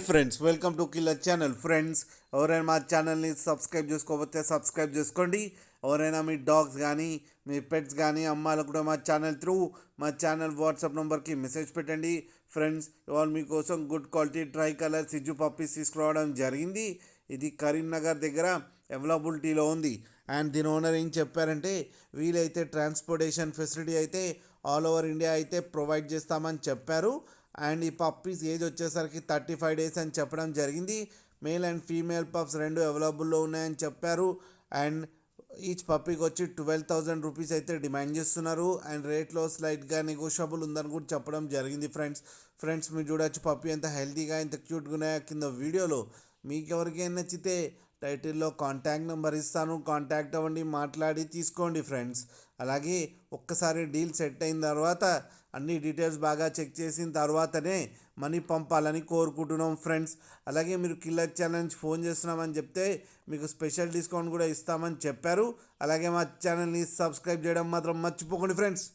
Friends, welcome to killer channel. Friends, ఎవరైనా మా ఛానల్ని సబ్స్క్రైబ్ చేసుకోకపోతే సబ్స్క్రైబ్ చేసుకోండి. ఎవరైనా మీ డాగ్స్ కానీ మీ పెట్స్ కానీ అమ్మాయిలకు కూడా మా ఛానల్ వాట్సాప్ నెంబర్కి మెసేజ్ పెట్టండి. ఫ్రెండ్స్, ఇవాళ మీకోసం గుడ్ క్వాలిటీ ట్రై కలర్ సిజ్జు పప్పీస్ తీసుకురావడం జరిగింది. ఇది కరీంనగర్ దగ్గర అవైలబిలిటీలో ఉంది. అండ్ దీని ఓనర్ ఏం చెప్పారంటే, వీలైతే ట్రాన్స్పోర్టేషన్ ఫెసిలిటీ అయితే ఆల్ ఓవర్ ఇండియా అయితే ప్రొవైడ్ చేస్తామని చెప్పారు. అండ్ ఈ పప్పీస్ ఏజ్ వచ్చేసరికి 35 డేస్ అని చెప్పడం జరిగింది. మేల్ అండ్ ఫీమేల్ పప్స్ రెండు అవైలబుల్లో ఉన్నాయని చెప్పారు. అండ్ ఈచ్ పప్పీకి వచ్చి 12,000 రూపీస్ అయితే డిమాండ్ చేస్తున్నారు. అండ్ రేట్లో స్లైట్గా నెగోషియబుల్ ఉందని కూడా చెప్పడం జరిగింది. ఫ్రెండ్స్ మీరు చూడొచ్చు పప్పీ ఎంత హెల్తీగా ఎంత క్యూట్గా ఉన్నాయో కింద వీడియోలో. మీకు ఎవరికైనా నచ్చితే టైటిల్లో కాంటాక్ట్ నెంబర్ ఇస్తాను, కాంటాక్ట్ అవ్వండి, మాట్లాడి తీసుకోండి ఫ్రెండ్స్. అలాగే ఒక్కసారి డీల్ సెట్ అయిన తర్వాత అన్ని డీటెయిల్స్ బాగా చెక్ చేసిన తర్వాతనే మనీ పంపాలని కోరుకుంటున్నాం ఫ్రెండ్స్. అలాగే మీరు కిల్లర్ ఛానల్ ఫోన్ చేస్తున్నామని చెప్తే మీకు స్పెషల్ డిస్కౌంట్ కూడా ఇస్తామని చెప్పారు. అలాగే మా ఛానల్ని సబ్స్క్రైబ్ చేయడం మాత్రం మర్చిపోకండి ఫ్రెండ్స్.